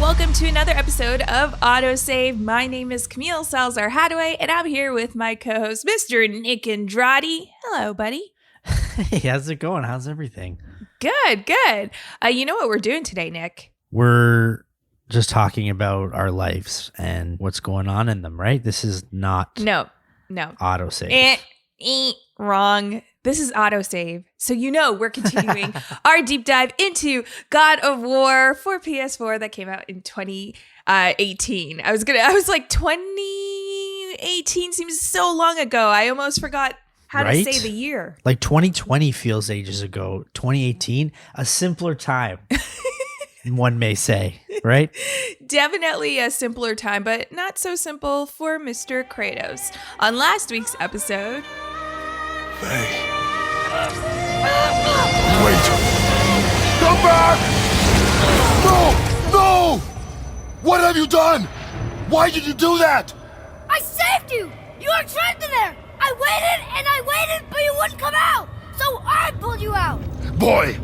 welcome to another episode of AutoSave. My name is Camille Salazar-Hadaway, and I'm here with my co-host, Mr. Nick Andrade. Hello, buddy. Hey, how's it going? How's everything? Good. You know what we're doing today, Nick? We're just talking about our lives and what's going on in them, right? This is not No. AutoSave. Wrong. This is AutoSave. So we're continuing our deep dive into God of War for PS4 that came out in 2018. I was like 2018 seems so long ago. I almost forgot how to say the year. Like 2020 feels ages ago. 2018, a simpler time. One may say, right? Definitely a simpler time, but not so simple for Mr. Kratos. On last week's episode... Hey. Wait. Come back! No! What have you done? Why did you do that? I saved you! You were trapped in there! I waited, but you wouldn't come out! So I pulled you out! Boy,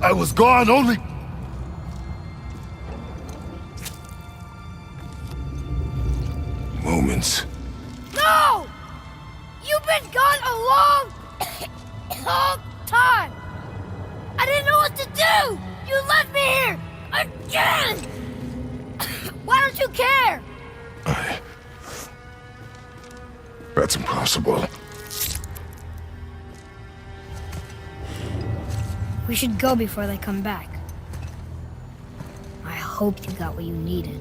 I was gone only... moments. No! You've been gone a long time! I didn't know what to do! You left me here! Again! Why don't you care? That's impossible. We should go before they come back. I hope you got what you needed.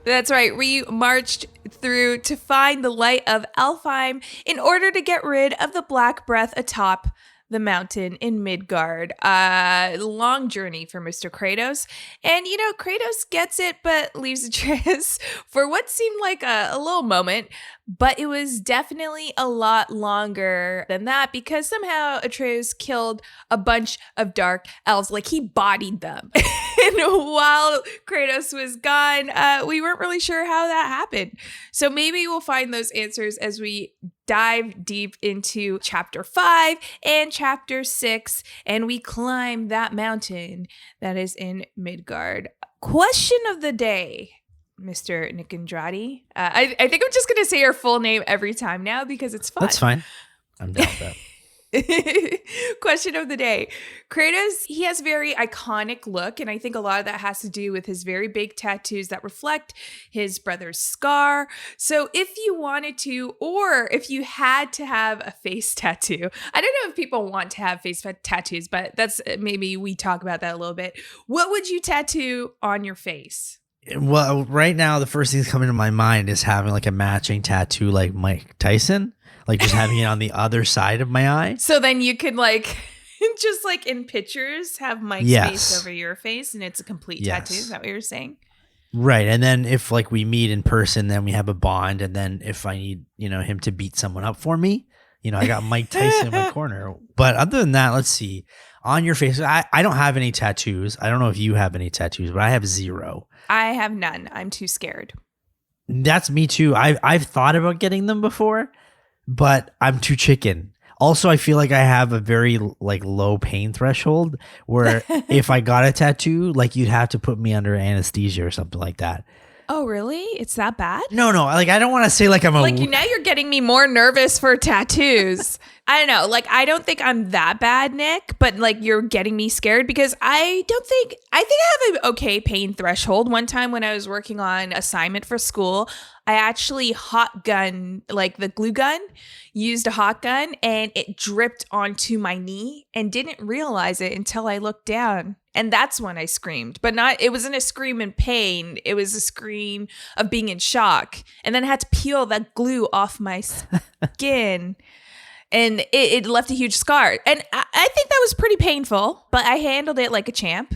That's right. We marched through to find the light of Alfheim in order to get rid of the black breath atop the mountain in Midgard. Long journey for Mr. Kratos. And, Kratos gets it, but leaves Atreus for what seemed like a little moment. But it was definitely a lot longer than that because somehow Atreus killed a bunch of dark elves. Like, he bodied them. And while Kratos was gone, we weren't really sure how that happened. So maybe we'll find those answers as we dive deep into Chapter 5 and Chapter 6, and we climb that mountain that is in Midgard. Question of the day, Mr. Nick Andrade. I think I'm just going to say your full name every time now because it's fun. That's fine. I'm down with that. Question of the day. Kratos, he has a very iconic look, and I think a lot of that has to do with his very big tattoos that reflect his brother's scar. So if you wanted to, or if you had to have a face tattoo, I don't know if people want to have face tattoos, but that's maybe we talk about that a little bit. What would you tattoo on your face? Well, right now, the first thing that's coming to my mind is having like a matching tattoo like Mike Tyson. Like just having it on the other side of my eye. So then you could just like in pictures, have Mike's face over your face and it's a complete tattoo. Is that what you're saying? Right. And then if like we meet in person, then we have a bond. And then if I need, him to beat someone up for me, I got Mike Tyson in my corner. But other than that, let's see. On your face, I don't have any tattoos. I don't know if you have any tattoos, but I have 0. I have none. I'm too scared. That's me too. I've thought about getting them before. But I'm too chicken. Also, I feel like I have a very low pain threshold where if I got a tattoo, you'd have to put me under anesthesia or something like that. Oh, really? It's that bad? No. I don't want to say I'm a... now you're getting me more nervous for tattoos. I don't know. I don't think I'm that bad, Nick, but you're getting me scared because I think I have an okay pain threshold. One time when I was working on assignment for school, I actually hot gun, the glue gun, used a hot gun and it dripped onto my knee and didn't realize it until I looked down. And that's when I screamed, but it wasn't a scream in pain. It was a scream of being in shock. And then I had to peel that glue off my skin. And it left a huge scar. And I think that was pretty painful, but I handled it like a champ.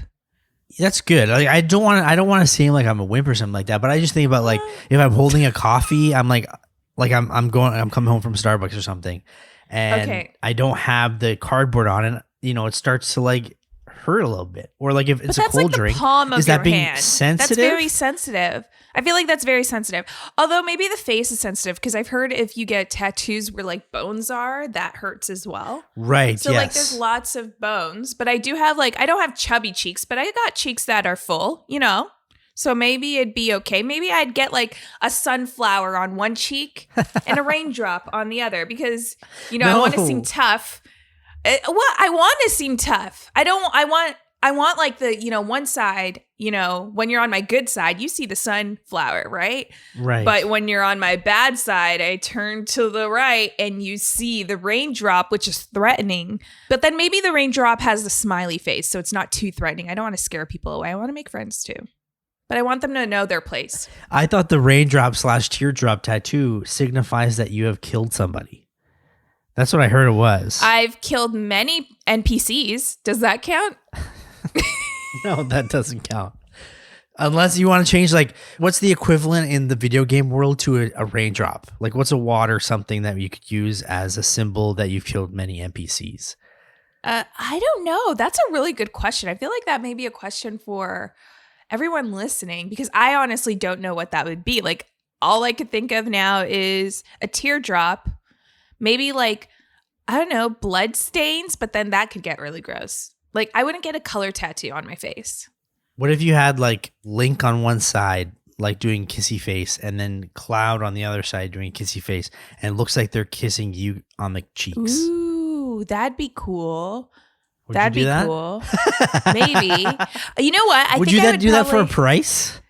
That's good. I don't want to seem like I'm a wimp or something like that, but I just think about if I'm holding a coffee, I'm I'm coming home from Starbucks or something, and I don't have the cardboard on it. It starts to hurt a little bit. Or like if it's a that's cold like the drink, palm of is that your being hand. sensitive? That's very sensitive. I feel like that's very sensitive. Although maybe the face is sensitive because I've heard if you get tattoos where like bones are, that hurts as well. Right. So like there's lots of bones, but I do have like, I don't have chubby cheeks, but I got cheeks that are full, you know? So maybe it'd be okay. Maybe I'd get like a sunflower on one cheek and a raindrop on the other because, you know, I want to seem tough. I want to seem tough. I want like the, you know, one side, you know, when you're on my good side, you see the sunflower, right? Right. But when you're on my bad side, I turn to the right and you see the raindrop, which is threatening. But then maybe the raindrop has the smiley face, so it's not too threatening. I don't want to scare people away. I want to make friends too. But I want them to know their place. I thought the raindrop / teardrop tattoo signifies that you have killed somebody. That's what I heard it was. I've killed many NPCs. Does that count? No, that doesn't count. Unless you want to change, like, what's the equivalent in the video game world to a raindrop? Like, what's a water something that you could use as a symbol that you've killed many NPCs? I don't know. That's a really good question. I feel like that may be a question for everyone listening because I honestly don't know what that would be. Like, all I could think of now is a teardrop, maybe like, I don't know, blood stains, but then that could get really gross. Like, I wouldn't get a color tattoo on my face. What if you had like Link on one side, like doing kissy face, and then Cloud on the other side doing kissy face, and it looks like they're kissing you on the cheeks? Ooh, that'd be cool. Would That'd you do be that? Cool. Maybe. You know what? Would you do that for a price?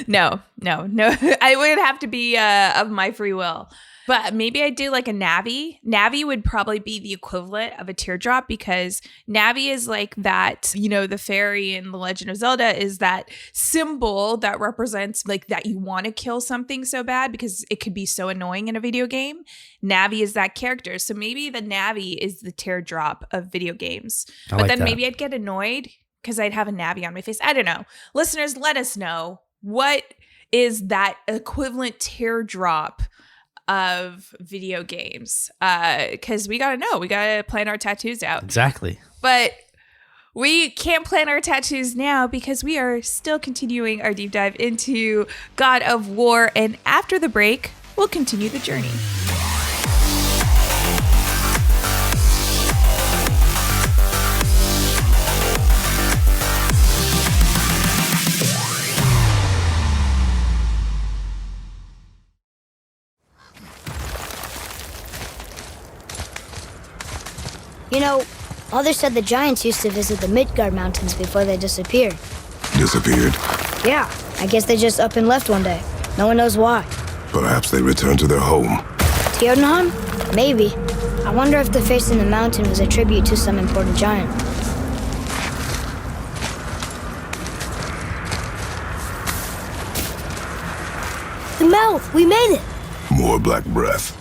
No. I would have to be of my free will. But maybe I'd do like a Navi. Navi would probably be the equivalent of a teardrop because Navi is like that, you know, the fairy in The Legend of Zelda is that symbol that represents like that you want to kill something so bad because it could be so annoying in a video game. Navi is that character. So maybe the Navi is the teardrop of video games. But then maybe I'd get annoyed because I'd have a Navi on my face. I don't know. Listeners, let us know. What is that equivalent teardrop of video games? Because we gotta know. We gotta plan our tattoos out. Exactly. But we can't plan our tattoos now because we are still continuing our deep dive into God of War. And after the break, we'll continue the journey. You know, Mother said the giants used to visit the Midgard Mountains before they disappeared. Disappeared? Yeah, I guess they just up and left one day. No one knows why. Perhaps they returned to their home. Jotunheim? Maybe. I wonder if the face in the mountain was a tribute to some important giant. The mouth! We made it! More black breath.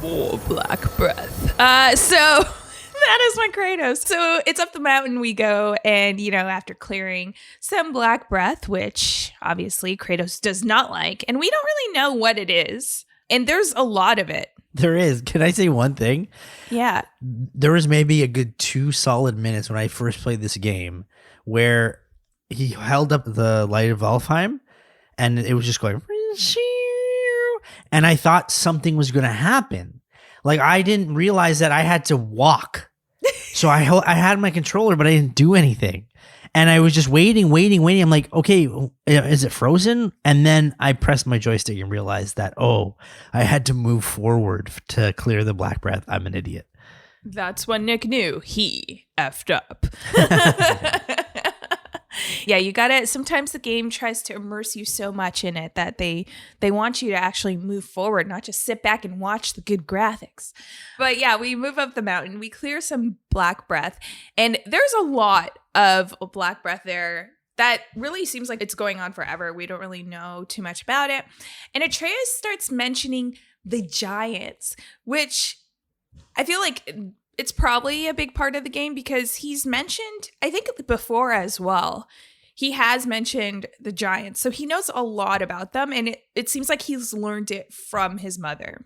More black breath. So that is my Kratos. So it's up the mountain we go, and you know, after clearing some black breath, which obviously Kratos does not like, and we don't really know what it is, and there's a lot of it. There is. Can I say one thing? Yeah. There was maybe a good 2 solid minutes when I first played this game where he held up the light of Alfheim, and it was just going, and I thought something was going to happen. Like, I didn't realize that I had to walk. So I had my controller, but I didn't do anything. And I was just waiting. I'm like, okay, is it frozen? And then I pressed my joystick and realized that, oh, I had to move forward to clear the black breath. I'm an idiot. That's when Nick knew he effed up. Yeah, you gotta, sometimes the game tries to immerse you so much in it that they want you to actually move forward, not just sit back and watch the good graphics. But yeah, we move up the mountain, we clear some black breath, and there's a lot of black breath there that really seems like it's going on forever. We don't really know too much about it. And Atreus starts mentioning the giants, which I feel like it's probably a big part of the game because he's mentioned, I think before as well, he has mentioned the giants. So he knows a lot about them, and it seems like he's learned it from his mother.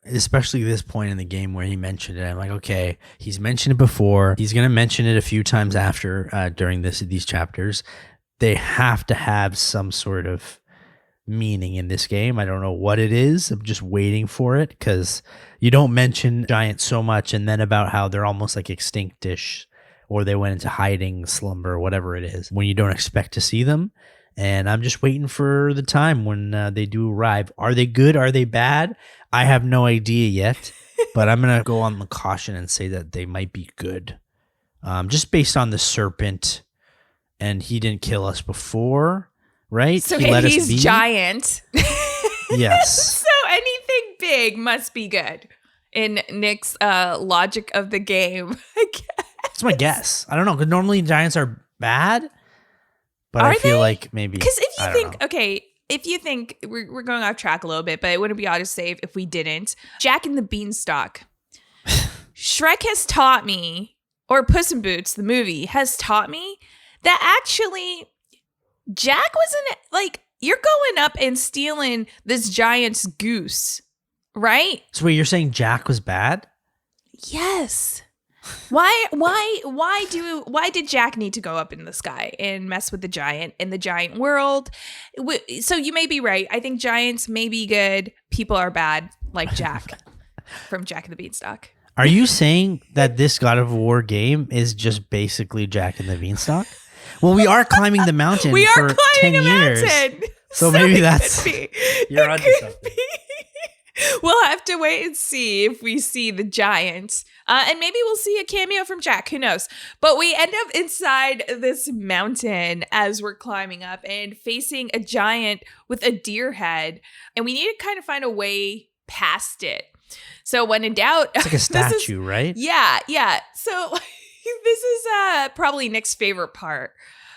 especially this point in the game where he mentioned it. I'm like, okay, he's mentioned it before. He's going to mention it a few times after during these chapters. They have to have some sort of meaning in this game. I don't know what it is. I'm just waiting for it because you don't mention giants so much, and then about how they're almost like extinctish, or they went into hiding, slumber, whatever it is, when you don't expect to see them. And I'm just waiting for the time when they do arrive. Are they good? Are they bad? I have no idea yet, but I'm going to go on the caution and say that they might be good. Just based on the serpent, and he didn't kill us before, right? So he let us he's be. giant. Yes. So anything big must be good in Nick's logic of the game, I guess. That's my guess. I don't know, because normally giants are bad, but Are I feel they? like maybe. Because if I you don't think, know. okay, if you think we're going off track a little bit, but it wouldn't be AutoSave if we didn't. Jack and the Beanstalk. Shrek has taught me, or Puss in Boots, the movie, has taught me that actually Jack wasn't like, you're going up and stealing this giant's goose, right? So wait, you're saying Jack was bad? Yes. Why did Jack need to go up in the sky and mess with the giant in the giant world? So you may be right. I think giants may be good. People are bad, like Jack from Jack and the Beanstalk. Are you saying that this God of War game is just basically Jack and the Beanstalk? Well, we are climbing the mountain We are for climbing 10 a years. mountain. So maybe it that's- could be. you're It onto could something. be. We'll have to wait and see if we see the giant. And maybe we'll see a cameo from Jack. Who knows? But we end up inside this mountain as we're climbing up and facing a giant with a deer head. And we need to kind of find a way past it. So when in doubt, It's like a statue, right? Yeah. So this is probably Nick's favorite part.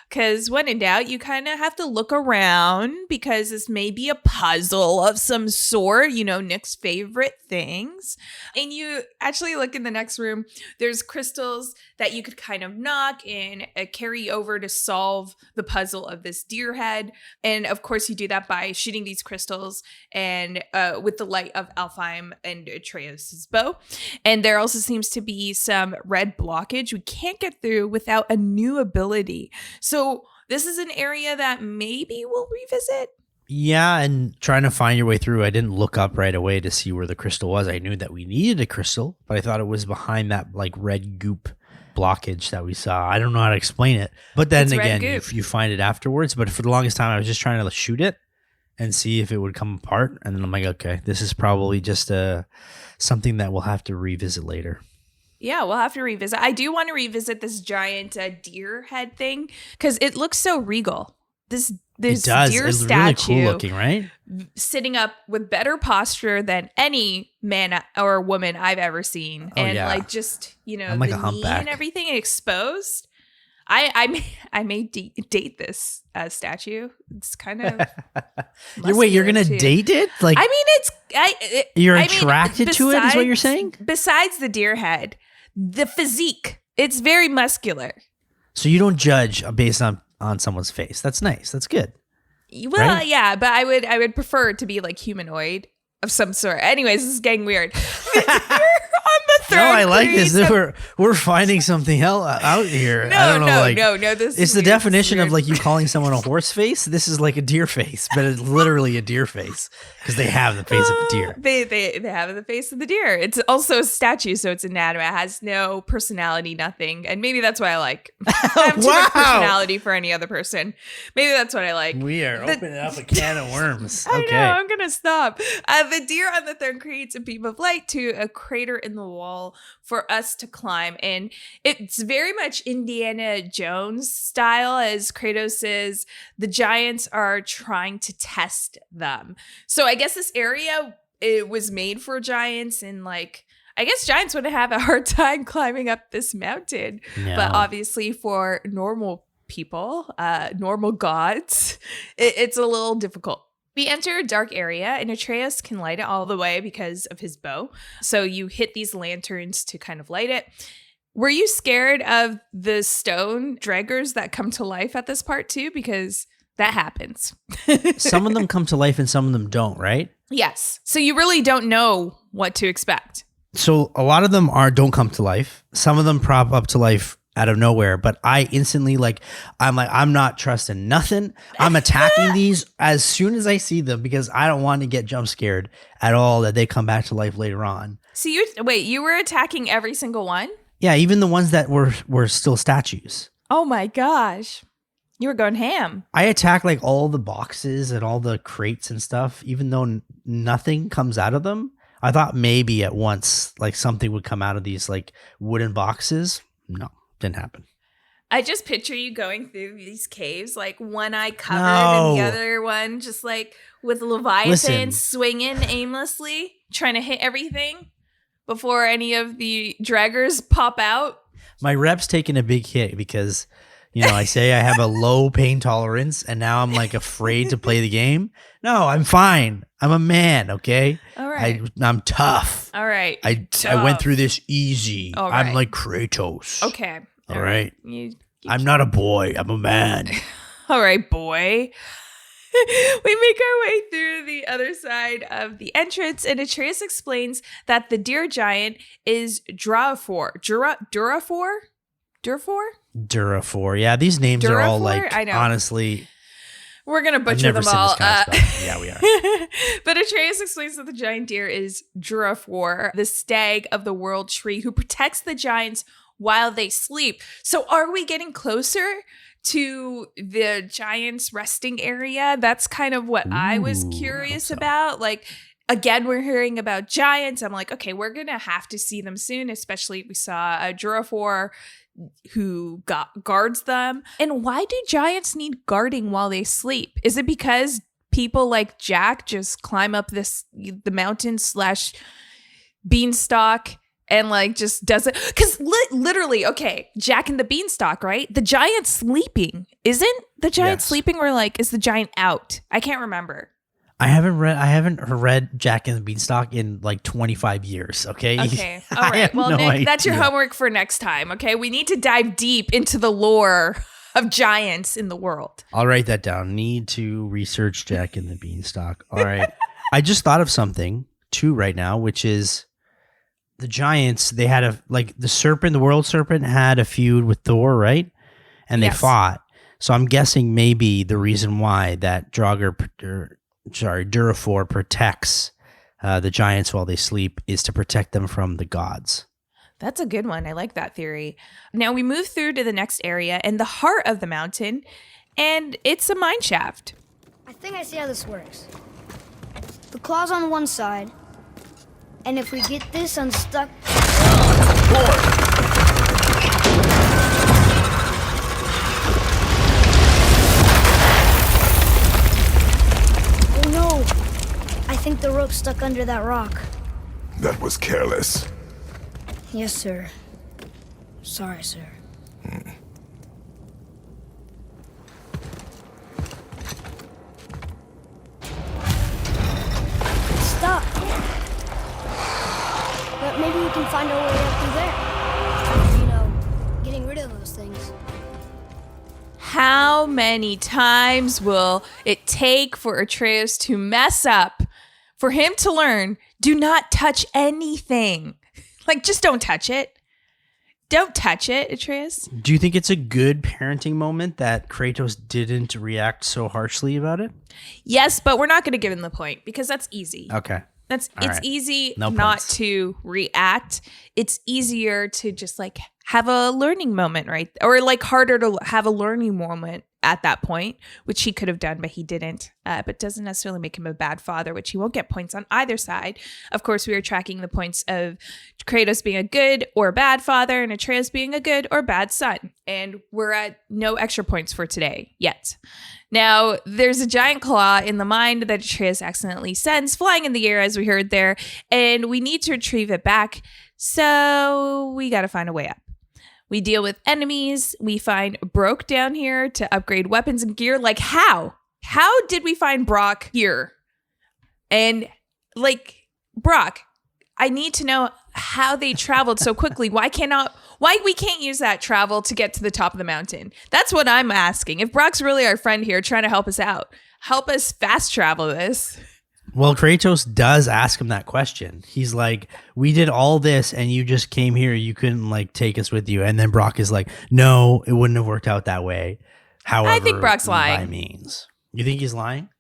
Because when in doubt, you kind of have to look around because this may be a puzzle of some sort, you know, Nick's favorite things. And you actually look in the next room, there's crystals that you could kind of knock and carry over to solve the puzzle of this deer head. And of course, you do that by shooting these crystals and with the light of Alfheim and Atreus' bow. And there also seems to be some red blockage we can't get through without a new ability. So this is an area that maybe we'll revisit. Yeah, and trying to find your way through, I didn't look up right away to see where the crystal was. I knew that we needed a crystal, but I thought it was behind that like red goop blockage that we saw. I don't know how to explain it. But then It's red again, goop. you find it afterwards. But for the longest time, I was just trying to shoot it and see if it would come apart. And then I'm like, okay, this is probably just something that we'll have to revisit later. Yeah, we'll have to revisit. I do want to revisit this giant deer head thing because it looks so regal. This It does. deer It's statue really cool looking, right? sitting up with better posture than any man or woman I've ever seen. Oh, And yeah. like just, you know, I'm like the a knee humpback. and everything exposed. I may date this statue. It's kind of Wait, you're muscular, gonna too. date it? Like, I mean, you're attracted to it, is what you're saying? Besides the deer head, the physique, it's very muscular. so you don't judge based on someone's face. That's nice. That's good. Well, Right? yeah, but I would prefer it to be like humanoid of some sort. Anyways, this is getting weird. You're on the third. No, I like this. cruise of- We're finding something out here. I don't know. No. This It's is the weird. definition This of is like you calling someone a horse face. This is like a deer face, but it's literally a deer face because they have the face of a deer. They have the face of the deer. It's also a statue, so it's inanimate. It has no personality, nothing. And maybe that's why I like. I have too much Wow. personality for any other person. Maybe that's what I like. We are opening up a can of worms. I Okay. know, I'm gonna stop. The deer on the throne creates a beam of light to a crater in the wall for us to climb. And it's very much Indiana Jones style, as Kratos says, the giants are trying to test them. So I guess this area, it was made for giants, and like, I guess giants would have a hard time climbing up this mountain. No. But obviously for normal people, normal gods, it's a little difficult. We enter a dark area, and Atreus can light it all the way because of his bow. So you hit these lanterns to kind of light it. Were you scared of the stone draggers that come to life at this part too? Because that happens. Some of them come to life and some of them don't, right? Yes. So you really don't know what to expect. So a lot of them don't come to life. Some of them prop up to life out of nowhere, but I instantly I'm not trusting nothing. I'm attacking these as soon as I see them because I don't want to get jump scared at all that they come back to life later on. So you were attacking every single one? Yeah, even the ones that were still statues. Oh my gosh. You were going ham. I attack like all the boxes and all the crates and stuff, even though nothing comes out of them. I thought maybe at once like something would come out of these like wooden boxes. No, didn't happen. I just picture you going through these caves, like one eye covered and the other one just like with Leviathan swinging aimlessly, trying to hit everything before any of the draggers pop out. My rep's taking a big hit because, I say I have a low pain tolerance and now I'm like afraid to play the game. No, I'm fine. I'm a man, okay? All right. I'm tough. All right. I went through this easy. All right. I'm like Kratos. Okay. All right. You I'm not a boy. I'm a man. All right, boy. We make our way through the other side of the entrance, and Atreus explains that the deer giant is Durafor. Durafor? Durafor. Yeah, these names are all like, I know. Honestly, we're going to butcher I've never them seen all. This kind of stuff. Yeah, we are. But Atreus explains that the giant deer is Durafor, the stag of the world tree who protects the giants while they sleep. So are we getting closer to the giants' resting area? That's kind of what I was curious about. Like, again, we're hearing about giants. I'm like, okay, we're going to have to see them soon, especially if we saw a Durafor who guards them. And why do giants need guarding while they sleep? Is it because people like Jack just climb up the mountain / beanstalk and like just does it? Because literally, okay, Jack and the beanstalk, right? The giant's sleeping. Isn't the giant sleeping, or like is the giant out? I can't remember. I haven't read Jack and the Beanstalk in like 25 years. Okay. Okay. All right. Well, Nick, that's your homework for next time. Okay. We need to dive deep into the lore of giants in the world. I'll write that down. Need to research Jack and the Beanstalk. All right. I just thought of something too right now, which is the giants. They had the world serpent had a feud with Thor, right? And they fought. So I'm guessing maybe the reason why that Durafor protects the giants while they sleep is to protect them from the gods. That's a good one. I like that theory. Now we move through to the next area in the heart of the mountain, and it's a mine shaft. I think I see how this works. The claw's on one side, and if we get this unstuck... I think the rope's stuck under that rock. That was careless. Yes, sir. Sorry, sir. Stop. But maybe we can find our way up through there. Getting rid of those things. How many times will it take for Atreus to mess up? For him to learn, do not touch anything. Like, just don't touch it. Don't touch it, Atreus. Do you think it's a good parenting moment that Kratos didn't react so harshly about it? Yes, but we're not going to give him the point because that's easy. Okay. It's easy No not points. to react. It's easier to just like have a learning moment, right? Or like harder to have a learning moment at that point, which he could have done, but he didn't. But doesn't necessarily make him a bad father, which he won't get points on either side. Of course, we are tracking the points of Kratos being a good or bad father and Atreus being a good or bad son. And we're at no extra points for today yet. Now, there's a giant claw in the mine that Atreus accidentally sends flying in the air, as we heard there, and we need to retrieve it back. So we got to find a way up. We deal with enemies. We find Brock down here to upgrade weapons and gear. Like, how? How did we find Brock here? And, like, Brock, I need to know how they traveled so quickly. Why we can't use that travel to get to the top of the mountain? That's what I'm asking. If Brock's really our friend here trying to help us out, help us fast travel this. Well, Kratos does ask him that question. He's like, we did all this and you just came here. You couldn't like take us with you. And then Brock is like, no, it wouldn't have worked out that way. However, I think Brock's lying. by means. You think he's lying?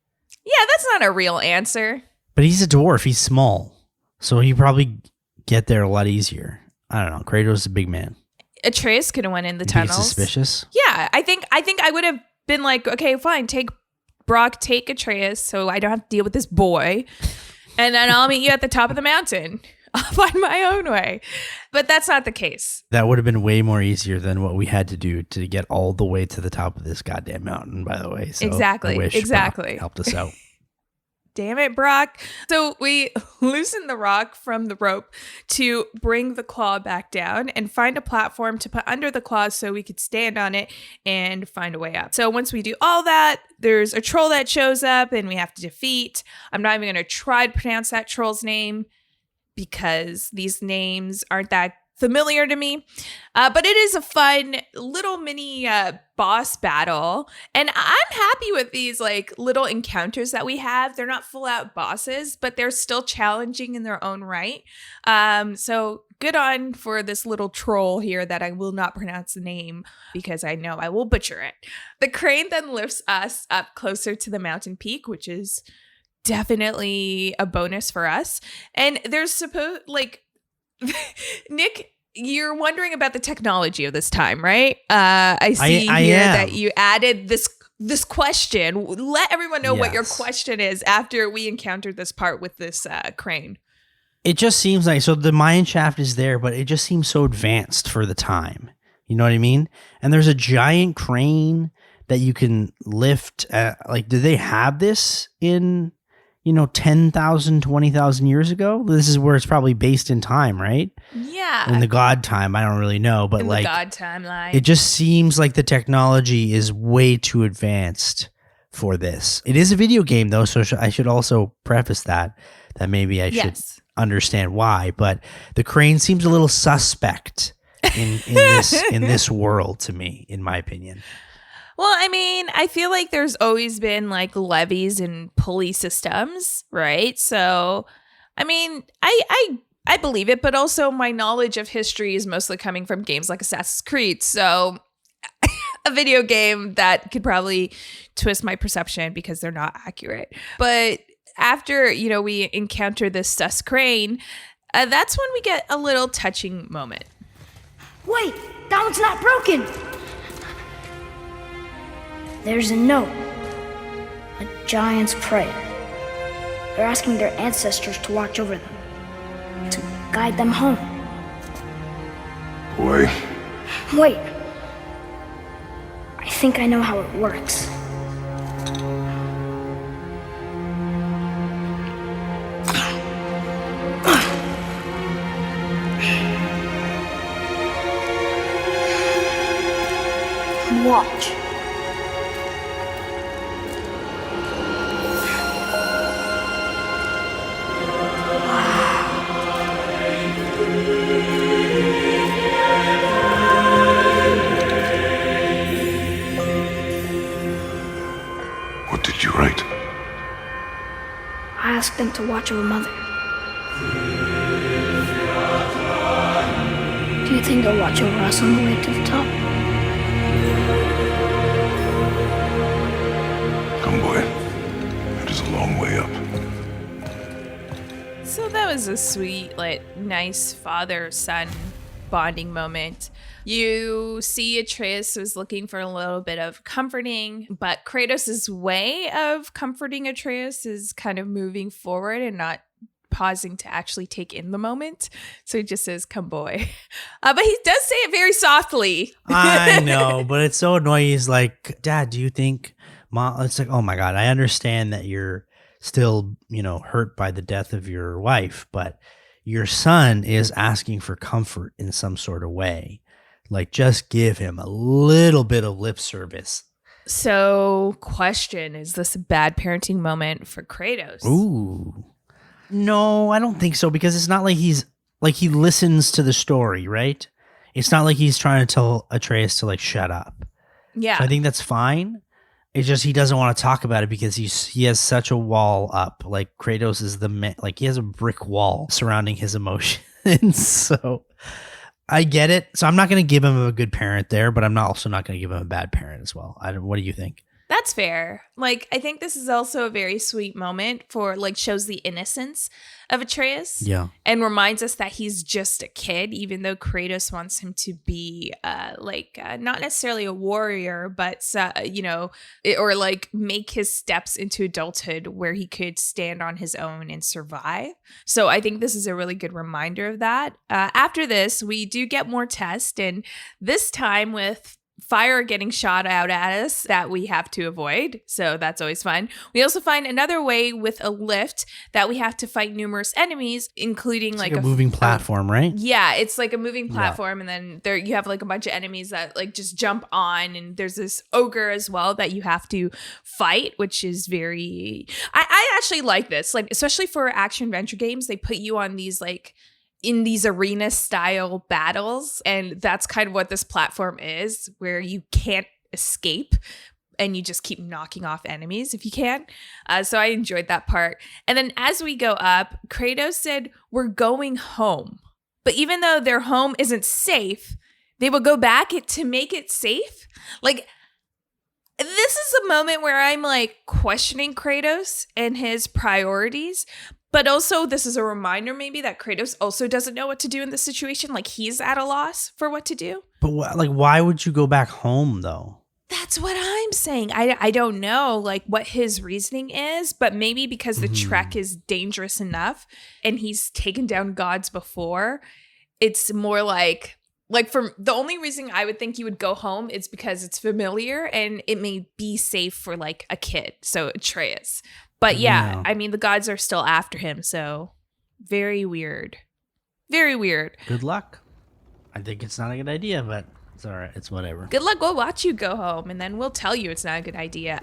Yeah, that's not a real answer. But he's a dwarf. He's small. So he probably get there a lot easier. I don't know. Kratos is a big man. Atreus could have went in the You think tunnels. it's suspicious? Yeah, I think I would have been like, okay, fine, take Brock, take Atreus, so I don't have to deal with this boy, and then I'll meet you at the top of the mountain. I'll find my own way. But that's not the case. That would have been way more easier than what we had to do to get all the way to the top of this goddamn mountain, by the way. So Exactly, I wish exactly. Brock helped us out. Damn it, Brock. So we loosen the rock from the rope to bring the claw back down and find a platform to put under the claw so we could stand on it and find a way up. So once we do all that, there's a troll that shows up and we have to defeat. I'm not even going to try to pronounce that troll's name because these names aren't that familiar to me. But it is a fun little mini boss battle. And I'm happy with these like little encounters that we have. They're not full out bosses, but they're still challenging in their own right. So good on for this little troll here that I will not pronounce the name because I know I will butcher it. The crane then lifts us up closer to the mountain peak, which is definitely a bonus for us. And there's Nick, you're wondering about the technology of this time, right? I see here that you added this question. Let everyone know what your question is after we encountered this part with this crane. It just seems like, so the mine shaft is there, but it just seems so advanced for the time. You know what I mean? And there's a giant crane that you can lift. Like, do they have this in 10,000, 20,000 years ago? This is where it's probably based in time, right? Yeah. In the God time, I don't really know, but in like the God timeline. it just seems like the technology is way too advanced for this. It is a video game though, so I should also preface that maybe I should understand why, but the crane seems a little suspect in this world to me, in my opinion. Well, I mean, I feel like there's always been like levees and pulley systems, right? So, I mean, I believe it, but also my knowledge of history is mostly coming from games like Assassin's Creed. So, a video game that could probably twist my perception because they're not accurate. But after, we encounter this sus crane, that's when we get a little touching moment. Wait, that one's not broken. There's a note. A giant's prayer. They're asking their ancestors to watch over them. To guide them home. Boy. Wait. I think I know how it works. Watch. What did you write? I asked them to watch over Mother. Do you think they'll watch over us on the way to the top? Come, boy. It is a long way up. So that was a sweet, nice father-son bonding moment. You see Atreus was looking for a little bit of comforting, but Kratos' way of comforting Atreus is kind of moving forward and not pausing to actually take in the moment. So he just says, come boy. But he does say it very softly. I know, but it's so annoying. He's like, Dad, do you think Mom? It's like, oh my God, I understand that you're still, hurt by the death of your wife, but your son is asking for comfort in some sort of way. Like, just give him a little bit of lip service. So, question, is this a bad parenting moment for Kratos? Ooh. No, I don't think so, because it's not like he listens to the story, right? It's not like he's trying to tell Atreus to shut up. Yeah. So I think that's fine. It's just he doesn't want to talk about it because he has such a wall up. Like Kratos is like he has a brick wall surrounding his emotions. So I get it. So I'm not going to give him a good parent there, but I'm also not going to give him a bad parent as well. What do you think? That's fair. Like, I think this is also a very sweet moment for, like, shows the innocence of Atreus. Yeah. And reminds us that he's just a kid, even though Kratos wants him to be, not necessarily a warrior, but, or, like, make his steps into adulthood where he could stand on his own and survive. So I think this is a really good reminder of that. After this, we do get more tests, and this time with fire getting shot out at us that we have to avoid. So that's always fun. We also find another way with a lift that we have to fight numerous enemies, including It's like a moving platform, right? Yeah, it's like a moving platform. And then there you have like a bunch of enemies that like just jump on. And there's this ogre as well that you have to fight, which is very... I actually like this. Like, especially for action adventure games, they put you on these like in these arena style battles. And that's kind of what this platform is, where you can't escape and you just keep knocking off enemies if you can. So I enjoyed that part. And then as we go up, Kratos said, we're going home. But even though their home isn't safe, they will go back to make it safe. Like, this is a moment where I'm like questioning Kratos and his priorities. But also, this is a reminder maybe that Kratos also doesn't know what to do in this situation. Like, he's at a loss for what to do. But why would you go back home, though? That's what I'm saying. I don't know, like, what his reasoning is, but maybe because the trek is dangerous enough and he's taken down gods before, it's more like from the only reason I would think you would go home is because it's familiar and it may be safe for, like, a kid. So, Atreus. But yeah, I mean, the gods are still after him, so very weird. Very weird. Good luck. I think it's not a good idea, but it's all right. It's whatever. Good luck. We'll watch you go home, and then we'll tell you it's not a good idea.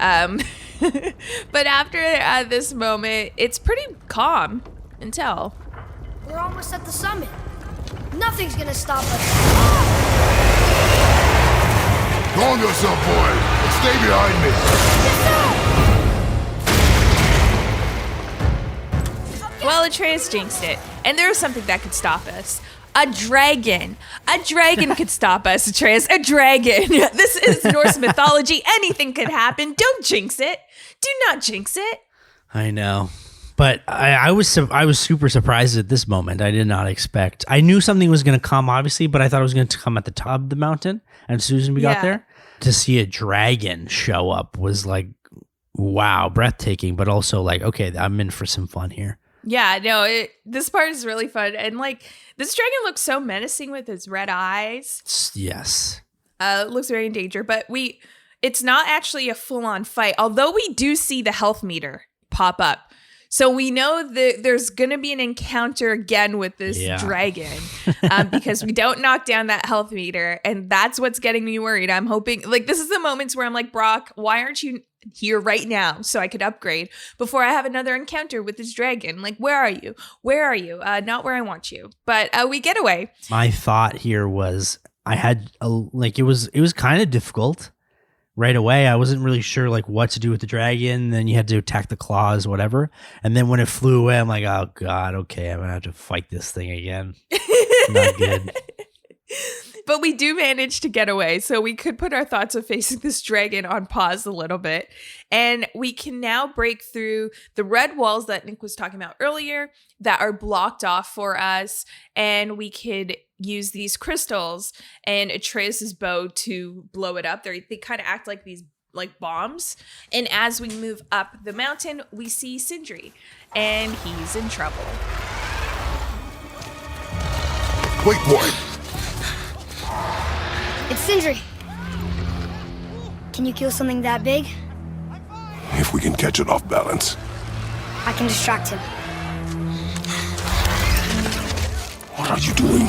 But after this moment, it's pretty calm until... We're almost at the summit. Nothing's gonna stop us. Calm yourself, boy, and stay behind me. Yes, sir! Well, Atreus jinxed it, and there was something that could stop us. A dragon. A dragon could stop us, Atreus. A dragon. This is Norse mythology. Anything could happen. Don't jinx it. Do not jinx it. I know. But I was super surprised at this moment. I did not expect. I knew something was going to come, obviously, but I thought it was going to come at the top of the mountain. And as soon as we got there, to see a dragon show up was like, wow, breathtaking. But also like, okay, I'm in for some fun here. Yeah, no, this part is really fun. And like, this dragon looks so menacing with his red eyes. Yes. Looks very in danger, but it's not actually a full-on fight, although we do see the health meter pop up. So we know that there's going to be an encounter again with this dragon because we don't knock down that health meter. And that's what's getting me worried. I'm hoping, like, this is the moments where I'm like, Brock, why aren't you here right now so I could upgrade before I have another encounter with this dragon? Like, where are you? Where are you? Not where I want you. But we get away. My thought here was I had it was kind of difficult. Right away, I wasn't really sure like what to do with the dragon. Then you had to attack the claws, whatever. And then when it flew away, I'm like, oh god, okay, I'm gonna have to fight this thing again. Not good. But we do manage to get away, so we could put our thoughts of facing this dragon on pause a little bit. And we can now break through the red walls that Nick was talking about earlier that are blocked off for us. And we could use these crystals and Atreus's bow to blow it up. They kind of act like these like bombs. And as we move up the mountain, we see Sindri, and he's in trouble. Wait, boy. It's Sindri. Can you kill something that big? If we can catch it off balance. I can distract him. What are you doing?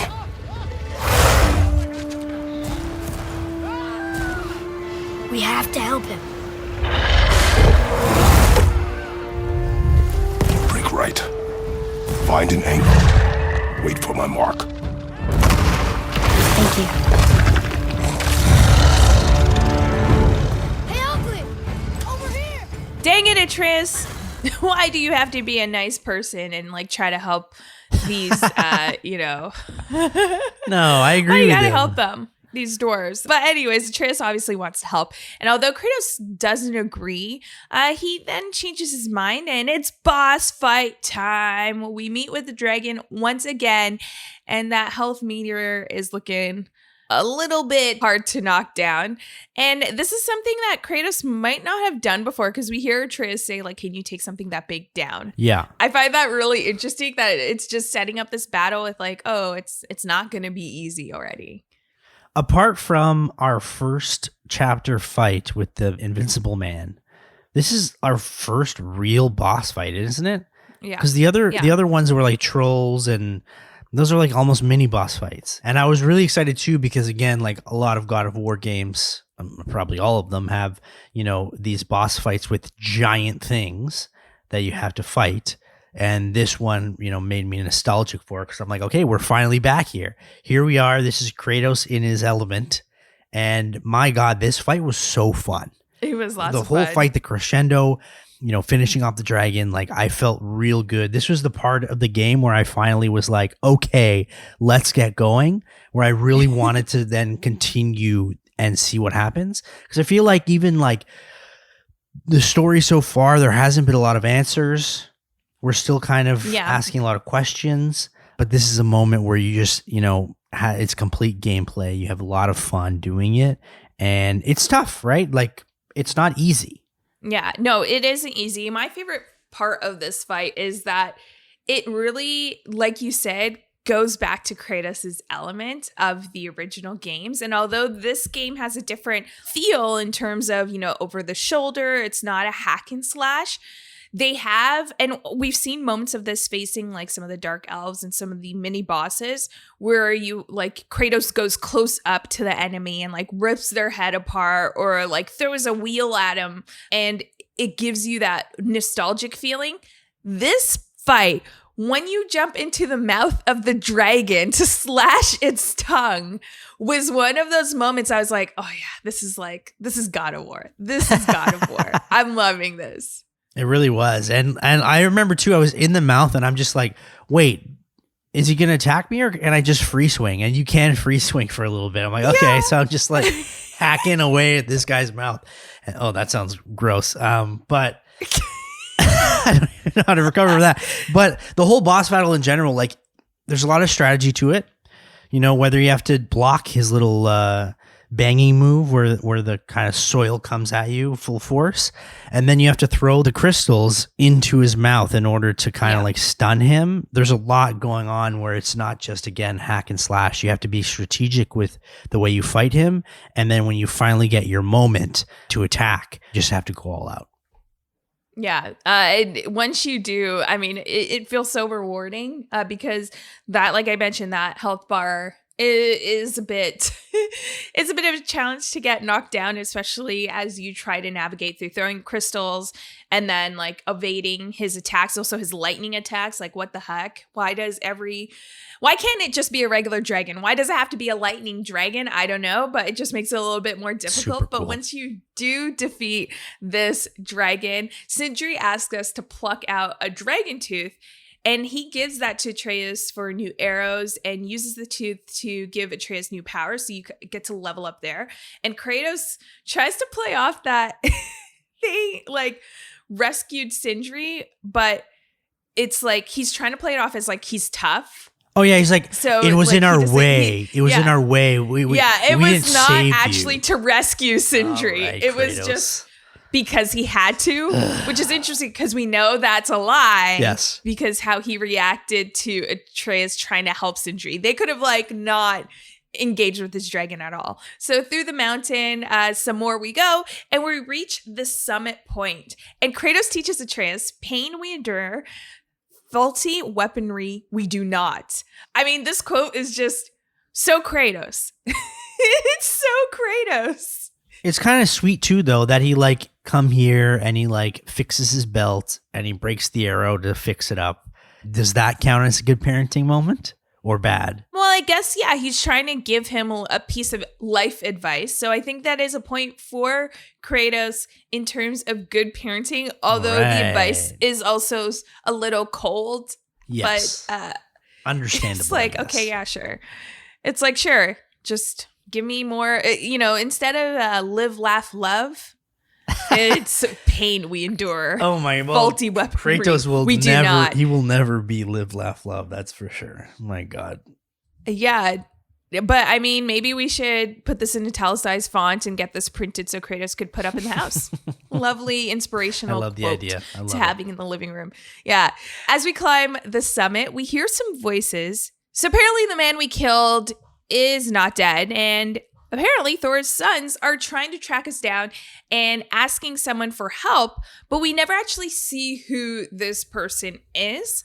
We have to help him. Break right. Find an angle. Wait for my mark. Thank you. Hey, Ugly! Dang it, Atreus. Why do you have to be a nice person and like try to help these, No, I agree you with gotta you. help them, these dwarves. But anyways, Atreus obviously wants to help. And although Kratos doesn't agree, he then changes his mind and it's boss fight time. We meet with the dragon once again, and that health meter is looking a little bit hard to knock down. And this is something that Kratos might not have done before, because we hear Atreus say, like, can you take something that big down? Yeah. I find that really interesting that it's just setting up this battle with like, oh, it's not going to be easy already. Apart from our first chapter fight with the Invincible Man, this is our first real boss fight, isn't it? Yeah. Because the other ones were like trolls, and those are like almost mini boss fights. And I was really excited too, because again, like a lot of God of War games, probably all of them have, these boss fights with giant things that you have to fight. And this one, made me nostalgic for it, because I'm like, okay, we're finally back here. Here we are. This is Kratos in his element. And my God, this fight was so fun. It was lots of fun. The whole fight, the crescendo, finishing off the dragon, like I felt real good. This was the part of the game where I finally was like, okay, let's get going, where I really wanted to then continue and see what happens. Because I feel like even like the story so far, there hasn't been a lot of answers. We're still kind of asking a lot of questions, but this is a moment where you just, it's complete gameplay. You have a lot of fun doing it, and it's tough, right? Like it's not easy. Yeah, no, it isn't easy. My favorite part of this fight is that it really, like you said, goes back to Kratos' element of the original games. And although this game has a different feel in terms of, over the shoulder, it's not a hack and slash. They have, and we've seen moments of this facing like some of the dark elves and some of the mini bosses where you like Kratos goes close up to the enemy and like rips their head apart or like throws a wheel at them, and it gives you that nostalgic feeling. This fight, when you jump into the mouth of the dragon to slash its tongue, was one of those moments I was like, oh yeah, this is God of War. This is God of War. I'm loving this. It really was. And I remember too, I was in the mouth and I'm just like, wait, is he going to attack me or can I just free swing? And you can free swing for a little bit. I'm like, okay. So I'm just like hacking away at this guy's mouth. And, oh, that sounds gross. But I don't even know how to recover from that. But the whole boss battle in general, like there's a lot of strategy to it. Whether you have to block his little banging move where the kind of soil comes at you full force, and then you have to throw the crystals into his mouth in order to kind of like stun him. There's a lot going on where it's not just, again, hack and slash. You have to be strategic with the way you fight him, and then when you finally get your moment to attack, you just have to go all out. Yeah. Once you do, I mean, it feels so rewarding because that, like I mentioned, that health bar is a bit it's a bit of a challenge to get knocked down, especially as you try to navigate through throwing crystals and then like evading his attacks, also his lightning attacks. Like, what the heck? Why can't it just be a regular dragon? Why does it have to be a lightning dragon? I don't know, but it just makes it a little bit more difficult. Super cool. But once you do defeat this dragon, Sindri asks us to pluck out a dragon tooth. And he gives that to Atreus for new arrows and uses the tooth to give Atreus new power. So you get to level up there. And Kratos tries to play off that they like rescued Sindri, but it's like he's trying to play it off as like he's tough. Oh yeah, he's like, so it was like, in our way. It was in our way. It was not actually to rescue Sindri. Right, it was just because he had to, which is interesting because we know that's a lie. Yes. Because how he reacted to Atreus trying to help Sindri. They could have like not engaged with this dragon at all. So through the mountain, some more we go, and we reach the summit point. And Kratos teaches Atreus, pain we endure, faulty weaponry we do not. I mean, this quote is just so Kratos. It's so Kratos. It's kind of sweet too, though, that he like come here and he like fixes his belt and he breaks the arrow to fix it up. Does that count as a good parenting moment? or bad. Well, I guess, yeah, he's trying to give him a piece of life advice. So I think that is a point for Kratos in terms of good parenting, although the advice Right. is also a little cold. Yes. But Understandable. it's like, I guess. okay, yeah, sure. It's like, sure, just give me more, instead of live, laugh, love, it's pain we endure. Oh my, well, faulty weaponry. Kratos will We do never, not. he will never be live, laugh, love. That's for sure. My God. Yeah. But I mean, maybe we should put this in italicized font and get this printed so Kratos could put up in the house. Lovely, inspirational I love the quote idea. I love to it. having in the living room. Yeah. As we climb the summit, we hear some voices. So apparently the man we killed is not dead, and apparently Thor's sons are trying to track us down and asking someone for help, but we never actually see who this person is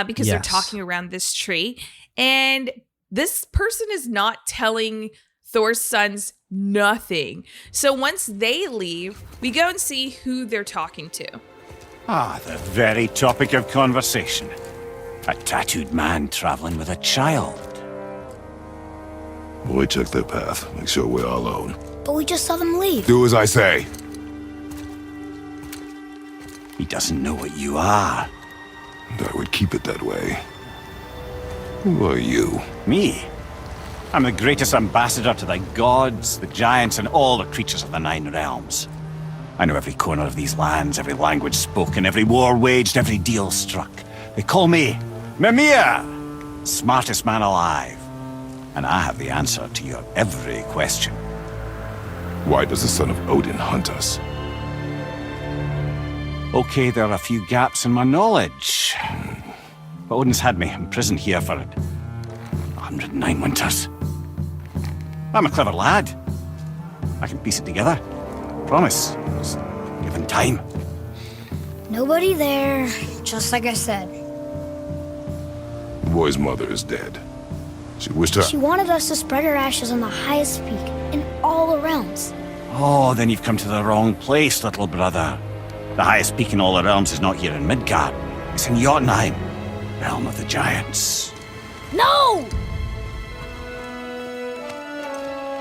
because they're Yes. talking around this tree. And this person is not telling Thor's sons nothing. So once they leave, we go and see who they're talking to. Ah, the very topic of conversation. A tattooed man traveling with a child. We check their path. Make sure we're all alone. But we just saw them leave. Do as I say. He doesn't know what you are. And I would keep it that way. Who are you? Me? I'm the greatest ambassador to the gods, the giants, and all the creatures of the Nine Realms. I know every corner of these lands, every language spoken, every war waged, every deal struck. They call me Mimir, smartest man alive. And I have the answer to your every question. Why does the son of Odin hunt us? Okay, there are a few gaps in my knowledge. But Odin's had me imprisoned here for 109 winters. I'm a clever lad. I can piece it together. Promise. Just given time. Nobody there, just like I said. The boy's mother is dead. She wished her... She wanted us to spread her ashes on the highest peak in all the realms. Oh, then you've come to the wrong place, little brother. The highest peak in all the realms is not here in Midgard. It's in Jotunheim, realm of the giants. No!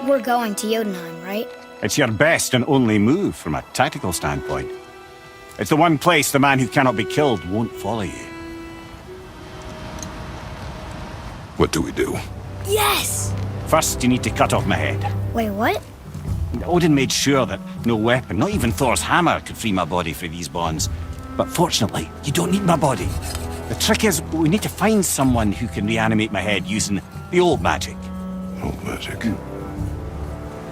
We're going to Jotunheim, right? It's your best and only move from a tactical standpoint. It's the one place the man who cannot be killed won't follow you. What do we do? Yes! First, you need to cut off my head. Wait, what? Odin made sure that no weapon, not even Thor's hammer, could free my body from these bonds. But fortunately, you don't need my body. The trick is, we need to find someone who can reanimate my head using the old magic. Old magic.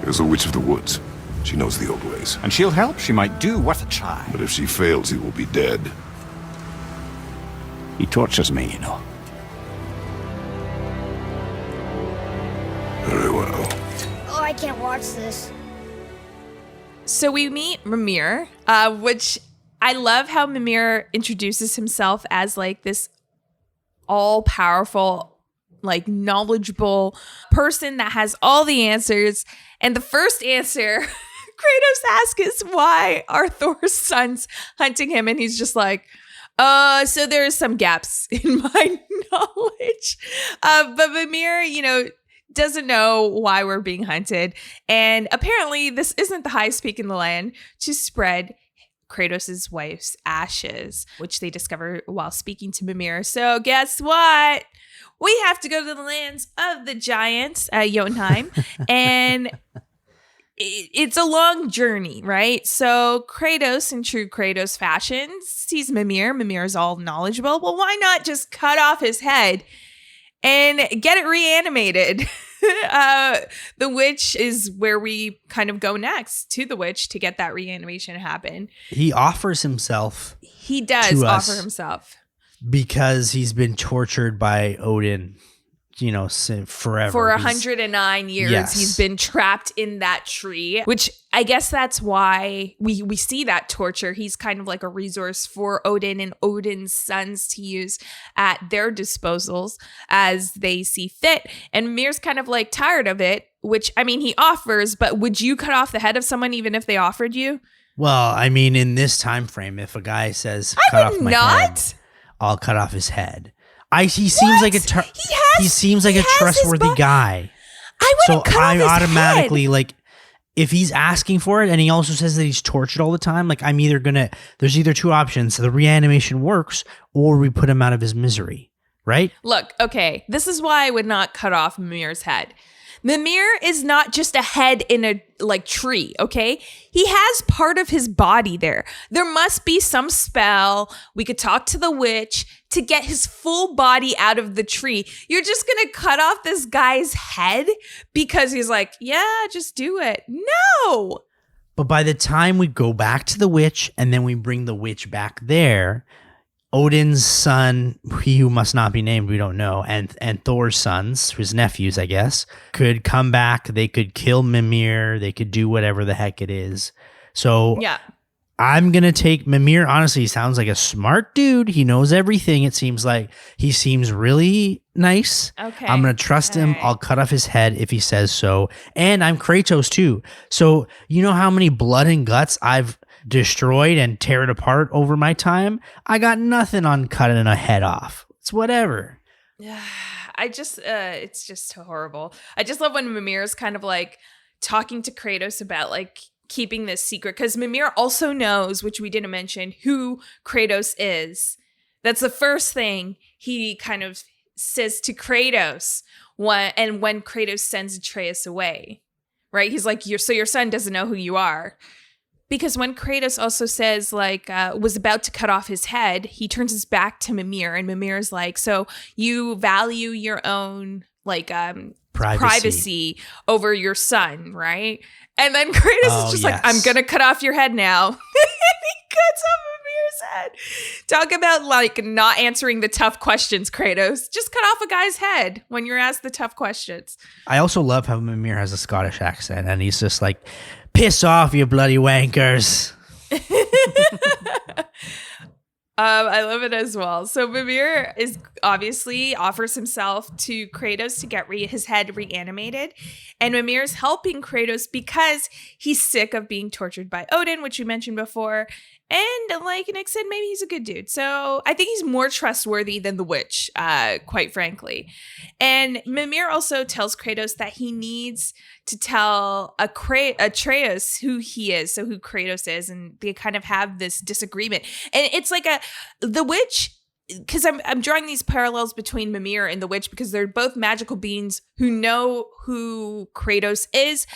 There's a witch of the woods. She knows the old ways. And she'll help. She might do worth a try. But if she fails, he will be dead. He tortures me, you know. Very well. Oh, I can't watch this. So we meet Mimir, which I love how Mimir introduces himself as like this all-powerful, like knowledgeable person that has all the answers. And the first answer Kratos asks is, why are Thor's sons hunting him? And he's just like, so there's some gaps in my knowledge. But Mimir, doesn't know why we're being hunted. And apparently this isn't the highest peak in the land to spread Kratos' wife's ashes, which they discover while speaking to Mimir. So guess what? We have to go to the lands of the giants, Jotunheim, and it's a long journey, right? So Kratos, in true Kratos fashion, sees Mimir. Mimir's all knowledgeable. Well, why not just cut off his head and get it reanimated? The witch is where we kind of go next, to the witch, to get that reanimation happen. He offers himself He does to us. offer himself. because he's been tortured by Odin, forever. For 109 years, Yes. he's been trapped in that tree, which I guess that's why we see that torture. He's kind of like a resource for Odin and Odin's sons to use at their disposals as they see fit. And Mimir's kind of like tired of it, which, I mean, he offers, but would you cut off the head of someone even if they offered you? Well, I mean, in this time frame, if a guy says, I cut would off my not. head, I'll cut off his head. He seems like a trustworthy guy. I wouldn't cut off his automatically head. like, if he's asking for it, and he also says that he's tortured all the time, like there's either two options: the reanimation works, or we put him out of his misery, right? Look, okay, this is why I would not cut off Mimir's head. Mimir is not just a head in a tree, okay? He has part of his body there. There must be some spell. We could talk to the witch to get his full body out of the tree. You're just gonna cut off this guy's head because he's like, yeah, just do it. No. But by the time we go back to the witch and then we bring the witch back there, Odin's son, he who must not be named, we don't know, and Thor's sons, his nephews, I guess, could come back. They could kill Mimir. They could do whatever the heck it is. So Yeah. I'm going to take Mimir. Honestly, he sounds like a smart dude. He knows everything. It seems like he seems really nice. Okay. I'm going to trust him. Alright. I'll cut off his head if he says so. And I'm Kratos too. So you know how many blood and guts I've destroyed and tear it apart over my time? I got nothing on cutting a head off. It's whatever. It's just horrible. I just love when Mimir's kind of like talking to Kratos about like keeping this secret, because Mimir also knows, which we didn't mention, who Kratos is. That's the first thing he kind of says to Kratos when Kratos sends Atreus away, right? He's like, your son doesn't know who you are. Because when Kratos also says, like, was about to cut off his head, he turns his back to Mimir, and Mimir's like, so you value your own, like, privacy over your son, right? And then Kratos is just like, I'm going to cut off your head now. And he cuts off Mimir's head. Talk about, like, not answering the tough questions, Kratos. Just cut off a guy's head when you're asked the tough questions. I also love how Mimir has a Scottish accent, and he's just like, piss off, you bloody wankers. I love it as well. So Mimir is obviously offers himself to Kratos to get his head reanimated. And Mimir is helping Kratos because he's sick of being tortured by Odin, which we mentioned before. And like Nick said, maybe he's a good dude. So I think he's more trustworthy than the witch, quite frankly. And Mimir also tells Kratos that he needs to tell Atreus who he is, so who Kratos is, and they kind of have this disagreement. And it's like the witch, because I'm drawing these parallels between Mimir and the witch because they're both magical beings who know who Kratos is.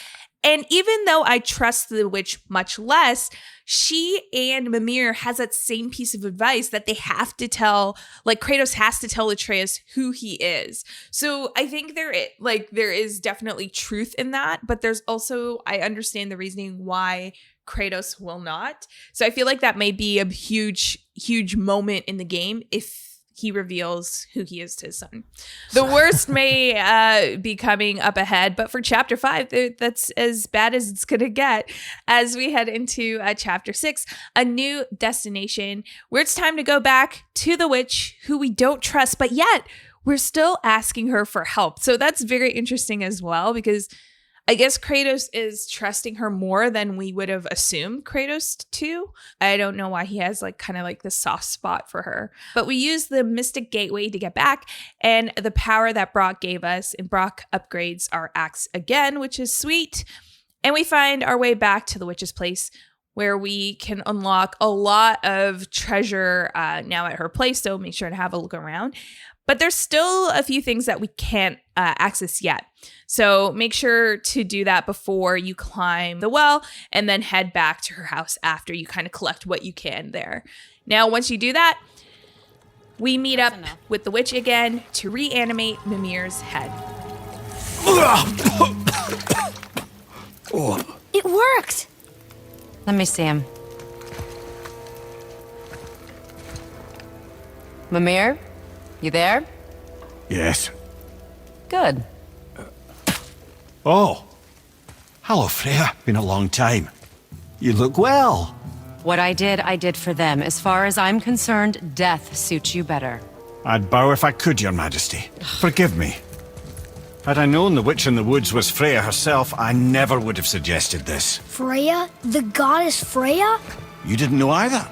And even though I trust the witch much less, she and Mimir has that same piece of advice that they have to tell, like Kratos has to tell Atreus who he is. So I think there is definitely truth in that, but there's also, I understand the reasoning why Kratos will not. So I feel like that may be a huge, huge moment in the game if he reveals who he is to his son. The worst may be coming up ahead, but for chapter 5, that's as bad as it's going to get as we head into chapter 6, a new destination, where it's time to go back to the witch who we don't trust, but yet we're still asking her for help. So that's very interesting as well, because I guess Kratos is trusting her more than we would have assumed Kratos to. I don't know why he has like kind of like the soft spot for her. But we use the Mystic Gateway to get back, and the power that Brock gave us, and Brock upgrades our axe again, which is sweet. And we find our way back to the witch's place, where we can unlock a lot of treasure now at her place. So make sure to have a look around. But there's still a few things that we can't access yet. So make sure to do that before you climb the well, and then head back to her house after you kind of collect what you can there. Now, once you do that, we meet up with the witch again to reanimate Mimir's head. It worked! Let me see him. Mimir? You there? Yes. Good. Oh. Hello, Freya. Been a long time. You look well. What I did for them. As far as I'm concerned, death suits you better. I'd bow if I could, Your Majesty. Forgive me. Had I known the witch in the woods was Freya herself, I never would have suggested this. Freya? The goddess Freya? You didn't know either?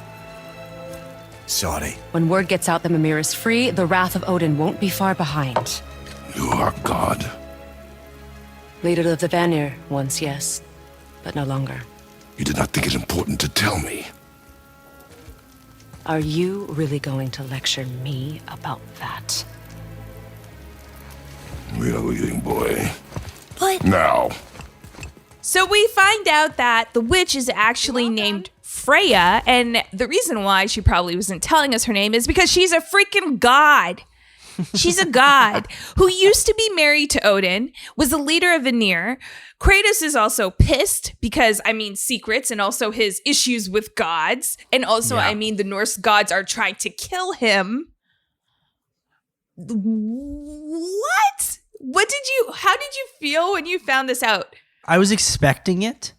Sorry. When word gets out that Mimir is free, the wrath of Odin won't be far behind. You are God. Leader of the Vanir, once yes, but no longer. You did not think it important to tell me. Are you really going to lecture me about that? We are leaving, boy. But Now. So we find out that the witch is actually named Freya, and the reason why she probably wasn't telling us her name is because she's a freaking god. She's a god who used to be married to Odin, was the leader of Vanir. Kratos is also pissed because, secrets and also his issues with gods. And also, Yeah. the Norse gods are trying to kill him. What? How did you feel when you found this out? I was expecting it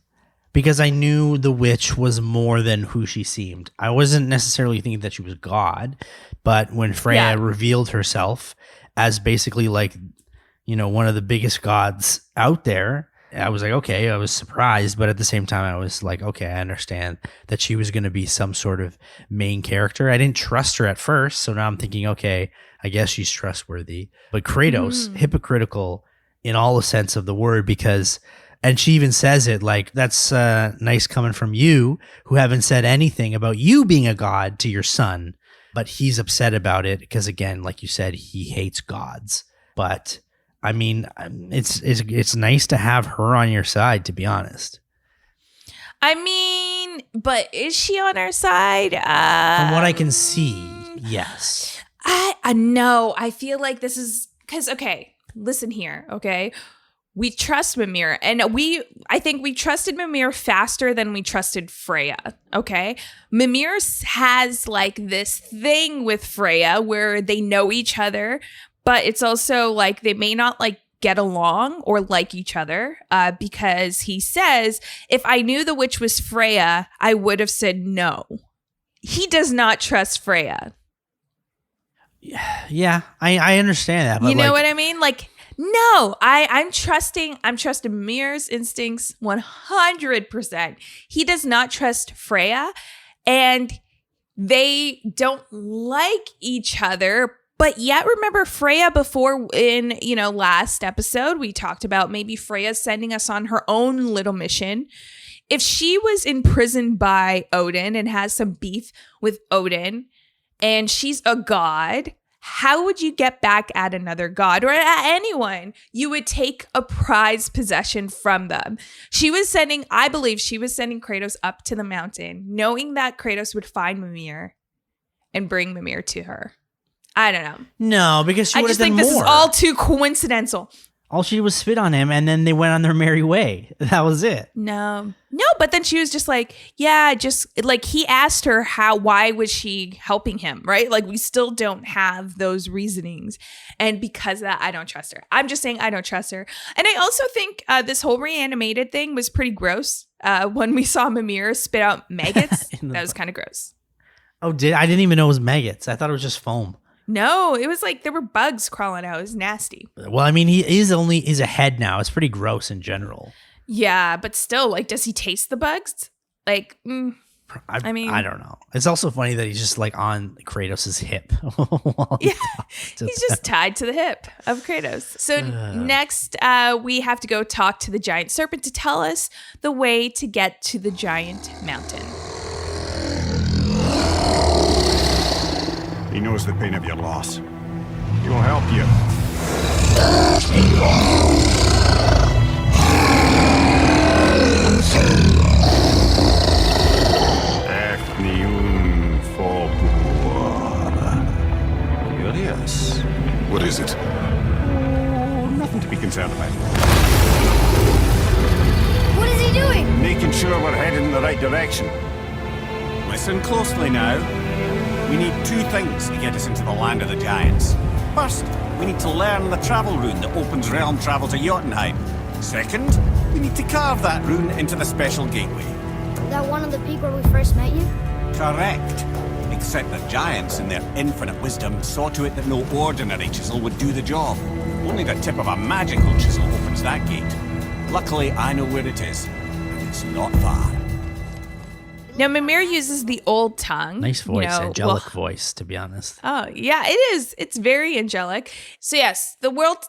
because I knew the witch was more than who she seemed. I wasn't necessarily thinking that she was God, but when Freya revealed herself as basically one of the biggest gods out there, I was like, okay, I was surprised, but at the same time, I was like, okay, I understand that she was going to be some sort of main character. I didn't trust her at first, so now I'm thinking, okay, I guess she's trustworthy. But Kratos, hypocritical in all the sense of the word, because, and she even says it like, that's nice coming from you, who haven't said anything about you being a god to your son. But he's upset about it because, again, like you said, he hates gods. But it's nice to have her on your side, to be honest. But is she on our side? From what I can see, yes. I know. I feel like this is because, okay, listen here, okay? We trust Mimir, and I think we trusted Mimir faster than we trusted Freya, okay? Mimir has like this thing with Freya where they know each other, but it's also like they may not like get along or like each other because he says, if I knew the witch was Freya, I would have said no. He does not trust Freya. Yeah, I understand that. But you know what I mean? Like, no, I'm trusting Mimir's instincts 100%. He does not trust Freya, and they don't like each other. But yet, remember Freya before in, last episode, we talked about maybe Freya sending us on her own little mission. If she was imprisoned by Odin and has some beef with Odin, and she's a god, how would you get back at another god or at anyone? You would take a prized possession from them. I believe she was sending Kratos up to the mountain, knowing that Kratos would find Mimir and bring Mimir to her. I don't know. No, because she would have done more. I just think this is all too coincidental. All she did was spit on him, and then they went on their merry way. That was it. No, but then she was just like, yeah, just like he asked her why was she helping him, right? Like we still don't have those reasonings. And because of that, I don't trust her. I'm just saying I don't trust her. And I also think this whole reanimated thing was pretty gross. When we saw Mimir spit out maggots, that was kind of gross. Oh, I didn't even know it was maggots. I thought it was just foam. No, it was like there were bugs crawling out. It was nasty. Well, he's a head now. It's pretty gross in general. Yeah, but still, like, does he taste the bugs? Like, I don't know. It's also funny that he's just like on Kratos' hip. He's just tied to the hip of Kratos. So next, we have to go talk to the giant serpent to tell us the way to get to the giant mountain. He knows the pain of your loss. He will help you. Curious. What is it? Oh, nothing to be concerned about. what is he doing? Making sure we're headed in the right direction. Listen closely now. We need two things to get us into the land of the giants. First, we need to learn the travel rune that opens realm travel to Jotunheim. Second, we need to carve that rune into the special gateway. Is that one of the peak where we first met you? Correct. Except the giants, in their infinite wisdom, saw to it that no ordinary chisel would do the job. Only the tip of a magical chisel opens that gate. Luckily, I know where it is, and it's not far. Now, Mimir uses the old tongue. Nice voice, you know, angelic voice, to be honest. Oh, yeah, it is. It's very angelic. So, yes, the world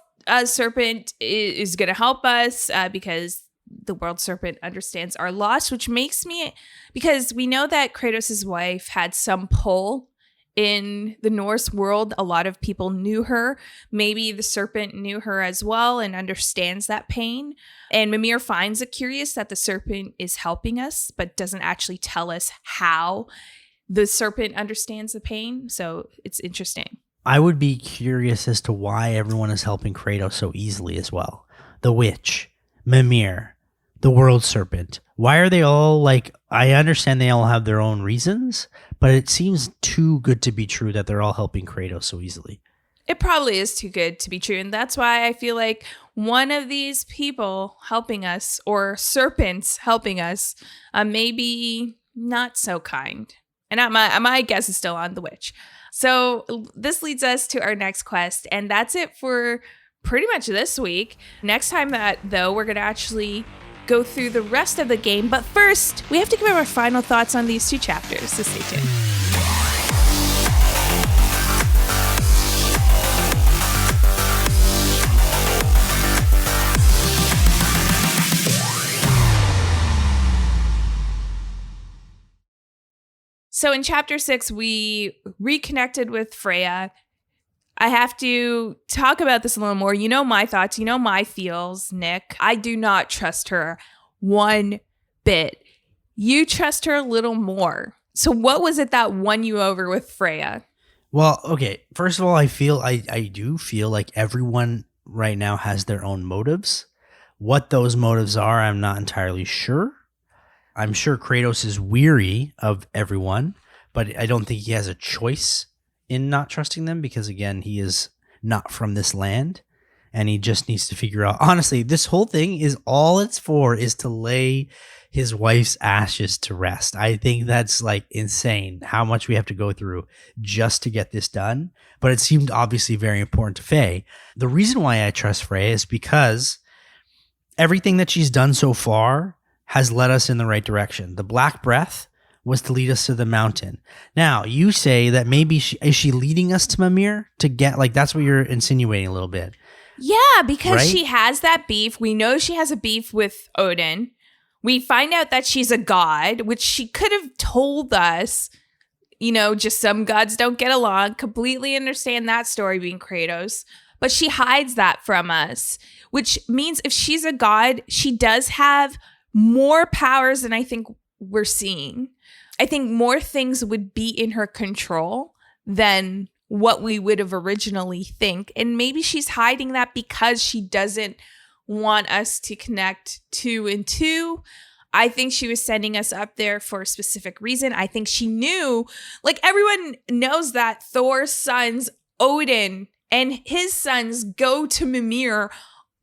serpent is going to help us because the world serpent understands our loss, which makes me, because we know that Kratos' wife had some pull in the Norse world. A lot of people knew her. Maybe the serpent knew her as well and understands that pain. And Mimir finds it curious that the serpent is helping us, but doesn't actually tell us how the serpent understands the pain. So it's interesting. I would be curious as to why everyone is helping Kratos so easily as well. The witch, Mimir, the world serpent. Why are they all like, I understand they all have their own reasons, but it seems too good to be true that they're all helping Kratos so easily. It probably is too good to be true. And that's why I feel like one of these people helping us, or serpents helping us, maybe not so kind. And my guess is still on the witch. So this leads us to our next quest. And that's it for pretty much this week. Next time, though, we're going to actually go through the rest of the game. But first, we have to give our final thoughts on these 2 chapters. So stay tuned. So in chapter 6, we reconnected with Freya. I have to talk about this a little more. You know my thoughts. You know my feels, Nick. I do not trust her one bit. You trust her a little more. So what was it that won you over with Freya? Well, okay. First of all, I do feel like everyone right now has their own motives. What those motives are, I'm not entirely sure. I'm sure Kratos is weary of everyone, but I don't think he has a choice in not trusting them because, again, he is not from this land and he just needs to figure out. Honestly, this whole thing is all it's for is to lay his wife's ashes to rest. I think that's like insane how much we have to go through just to get this done. But it seemed obviously very important to Faye. The reason why I trust Faye is because everything that she's done so far has led us in the right direction. The Black Breath was to lead us to the mountain. Now, you say that maybe is she leading us to Mimir to get, like, that's what you're insinuating a little bit. Yeah, because right? she has that beef. We know she has a beef with Odin. We find out that she's a god, which she could have told us, you know, just some gods don't get along. Completely understand that story being Kratos. But she hides that from us, which means if she's a god, she does have more powers than I think we're seeing. I think more things would be in her control than what we would have originally think. And maybe she's hiding that because she doesn't want us to connect 2 and 2. I think she was sending us up there for a specific reason. I think she knew, like, everyone knows that Thor's sons, Odin, and his sons go to Mimir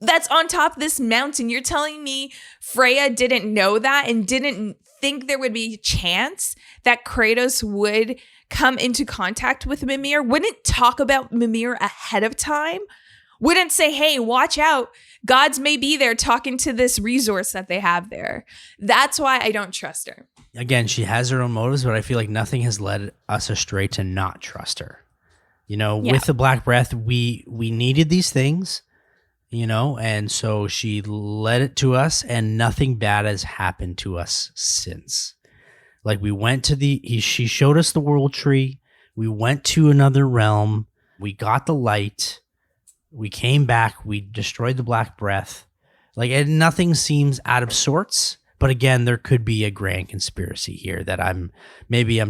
that's on top of this mountain. You're telling me Freya didn't know that and didn't think there would be a chance that Kratos would come into contact with Mimir? Wouldn't talk about Mimir ahead of time? Wouldn't say, hey, watch out. Gods may be there talking to this resource that they have there. That's why I don't trust her. Again, she has her own motives, but I feel like nothing has led us astray to not trust her. You know, with the Black Breath, we needed these things. You know, and so she led it to us and nothing bad has happened to us since. Like we went to she showed us the world tree. We went to another realm. We got the light. We came back. We destroyed the Black Breath. Like, and nothing seems out of sorts. But again, there could be a grand conspiracy here that I'm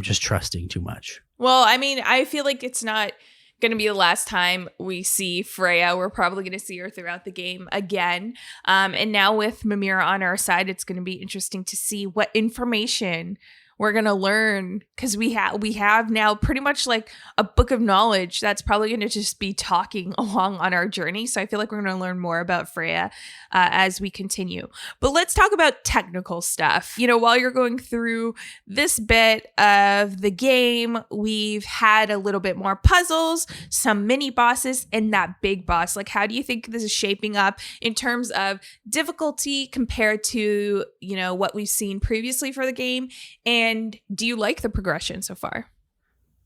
just trusting too much. Well, I mean, I feel like it's not going to be the last time we see Freya. We're probably going to see her throughout the game again. And now with Mimir on our side, it's going to be interesting to see what information we're going to learn, because we have now pretty much like a book of knowledge that's probably going to just be talking along on our journey. So I feel like we're going to learn more about Freya as we continue. But let's talk about technical stuff. You know, while you're going through this bit of the game, we've had a little bit more puzzles, some mini bosses, and that big boss. Like, how do you think this is shaping up in terms of difficulty compared to, you know, what we've seen previously for the game? And And do you like the progression so far?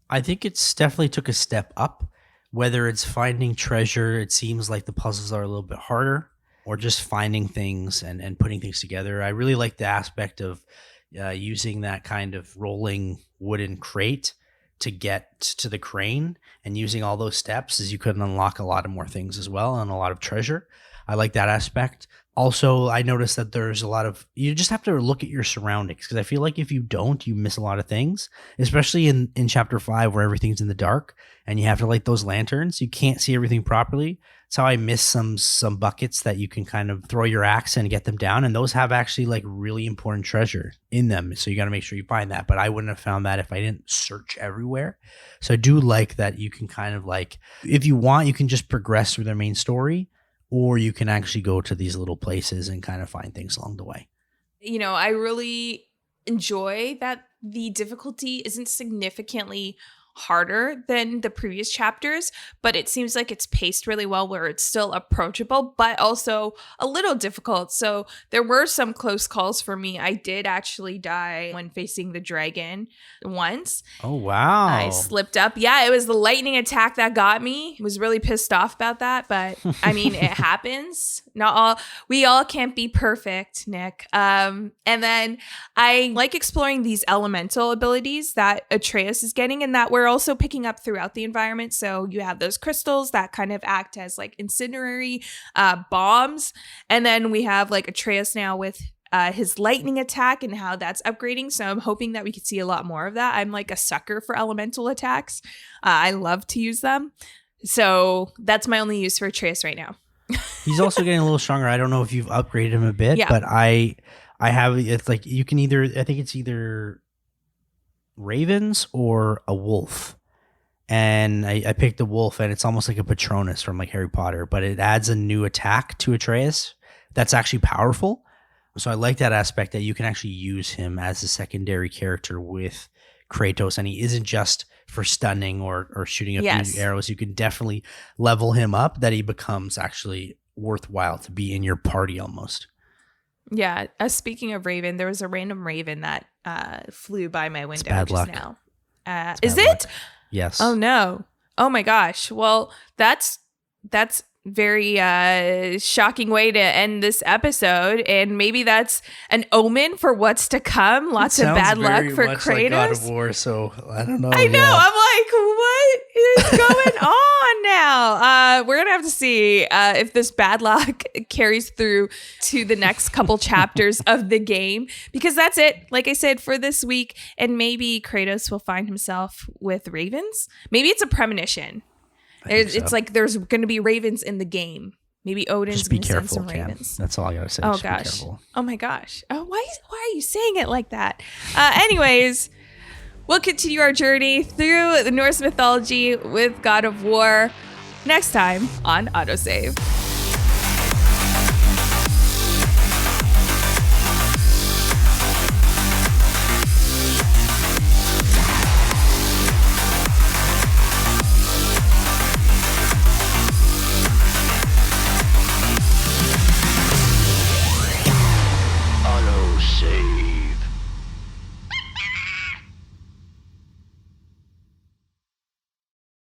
I think it's definitely took a step up. Whether it's finding treasure, it seems like the puzzles are a little bit harder, or just finding things and putting things together. I really like the aspect of using that kind of rolling wooden crate to get to the crane, and using all those steps as you could unlock a lot of more things as well, and a lot of treasure. I like that aspect. Also, I noticed that there's a lot of, you just have to look at your surroundings, because I feel like if you don't, you miss a lot of things, especially in chapter 5 where everything's in the dark and you have to light those lanterns. You can't see everything properly. That's how I miss some buckets that you can kind of throw your axe and get them down. And those have actually like really important treasure in them. So you got to make sure you find that. But I wouldn't have found that if I didn't search everywhere. So I do like that you can kind of like, if you want, you can just progress through their main story, or you can actually go to these little places and kind of find things along the way. You know, I really enjoy that the difficulty isn't significantly harder than the previous chapters, but it seems like it's paced really well where it's still approachable, but also a little difficult. So there were some close calls for me. I did actually die when facing the dragon once. Oh, wow. I slipped up. Yeah, it was the lightning attack that got me. I was really pissed off about that, but I mean, it happens. We all can't be perfect, Nick. And then I like exploring these elemental abilities that Atreus is getting, and that we're also picking up throughout the environment. So you have those crystals that kind of act as like incendiary bombs. And then we have like Atreus now with his lightning attack and how that's upgrading. So I'm hoping that we could see a lot more of that. I'm like a sucker for elemental attacks. I love to use them. So that's my only use for Atreus right now. He's also getting a little stronger. I don't know if you've upgraded him a bit, Yeah. but I have, it's like you can either, I think it's either ravens or a wolf. And I picked the wolf, and it's almost like a Patronus from like Harry Potter, but it adds a new attack to Atreus that's actually powerful. So I like that aspect that you can actually use him as a secondary character with Kratos, and he isn't just for stunning or shooting up arrows. You can definitely level him up that he becomes actually worthwhile to be in your party almost. Yeah. Speaking of raven, there was a random raven that flew by my window bad just luck. now. It's Is bad it? luck. Yes. Oh no. Oh my gosh. Well, that's very shocking way to end this episode, and maybe that's an omen for what's to come. Lots of bad luck for Kratos. Like God of War, so I don't know. I know. I'm like, what is going on now? We're gonna have to see if this bad luck carries through to the next couple chapters of the game, because that's it. Like I said, for this week, and maybe Kratos will find himself with ravens. Maybe it's a premonition. It's like there's going to be ravens in the game. Maybe Odin's just be going to send careful, some Cam. ravens. That's all I gotta say. Oh Just be gosh. careful. Oh my gosh. Oh, why are you saying it like that? Anyways, we'll continue our journey through the Norse mythology with God of War next time on AutoSave.